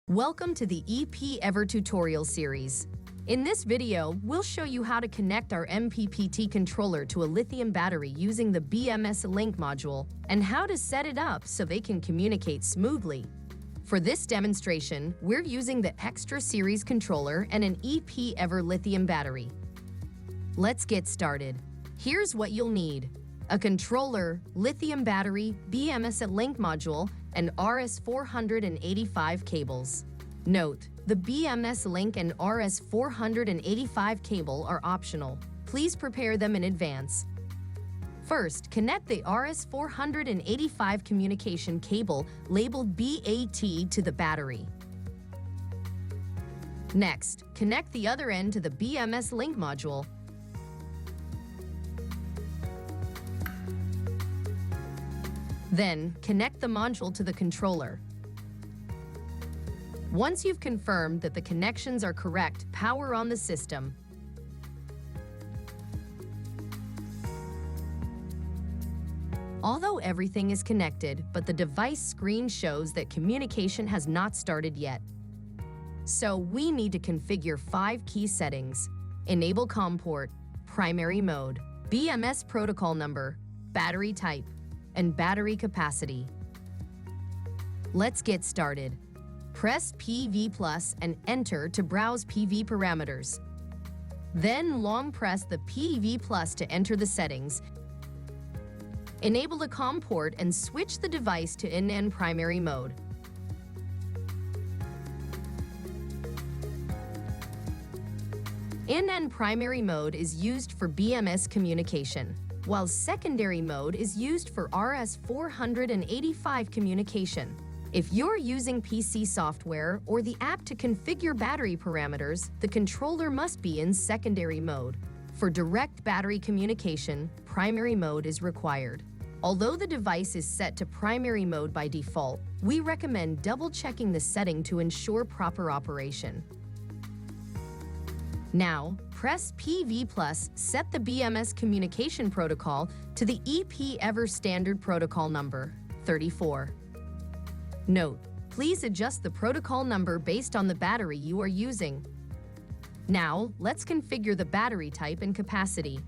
Welcome to the EPEVER tutorial series. In this video, we'll show you how to connect our MPPT controller to a lithium battery using the BMS-Link module and how to set it up so they can communicate smoothly. For this demonstration, we're using the Extra series controller and an EPEVER lithium battery. Let's get started. Here's what you'll need: a controller, lithium battery, BMS-Link module, and RS485 cables. Note, the BMS-Link and RS485 cable are optional. Please prepare them in advance. First, connect the RS485 communication cable labeled BAT to the battery. Next, connect the other end to the BMS-Link module. Then, connect the module to the controller. Once you've confirmed that the connections are correct, power on the system. Although everything is connected, but the device screen shows that communication has not started yet. So we need to configure 5 key settings: enable COM port, primary mode, BMS protocol number, battery type, and battery capacity. Let's get started. Press PV+ and enter to browse PV parameters. Then long press the PV+ to enter the settings. Enable the COM port and switch the device to in and primary mode. In and primary mode is used for BMS communication, while secondary mode is used for RS485 communication. If you're using PC software or the app to configure battery parameters, the controller must be in secondary mode. For direct battery communication, primary mode is required. Although the device is set to primary mode by default, we recommend double-checking the setting to ensure proper operation. Now, press PV+, set the BMS communication protocol to the EPEVER standard protocol number, 34. Note, please adjust the protocol number based on the battery you are using. Now, let's configure the battery type and capacity.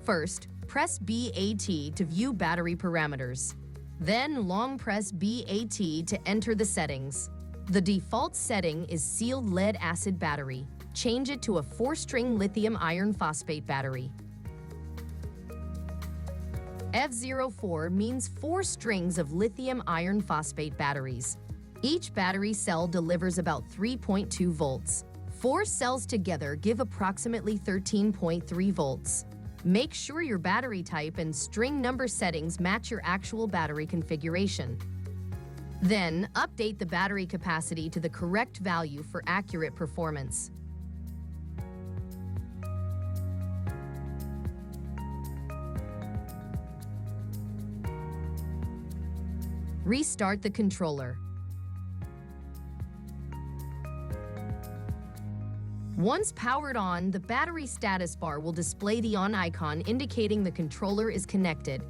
First, press BAT to view battery parameters. Then long press BAT to enter the settings. The default setting is sealed lead-acid battery. Change it to a 4-string lithium iron phosphate battery. F04 means 4 strings of lithium iron phosphate batteries. Each battery cell delivers about 3.2 volts. 4 cells together give approximately 13.3 volts. Make sure your battery type and string number settings match your actual battery configuration. Then, update the battery capacity to the correct value for accurate performance. Restart the controller. Once powered on, the battery status bar will display the on icon indicating the controller is connected.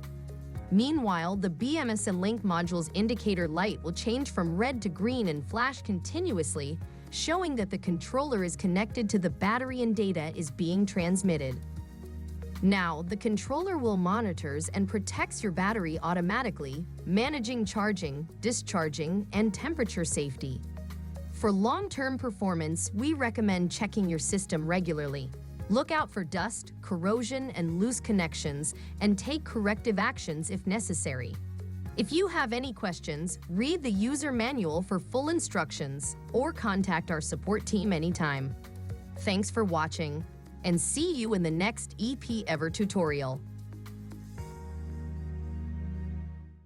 Meanwhile, the BMS-Link module's indicator light will change from red to green and flash continuously, showing that the controller is connected to the battery and data is being transmitted. Now, the controller will monitors and protects your battery automatically, managing charging, discharging, and temperature safety. For long-term performance, we recommend checking your system regularly. Look out for dust, corrosion, and loose connections, and take corrective actions if necessary. If you have any questions, read the user manual for full instructions or contact our support team anytime. Thanks for watching, and see you in the next EPEVER tutorial.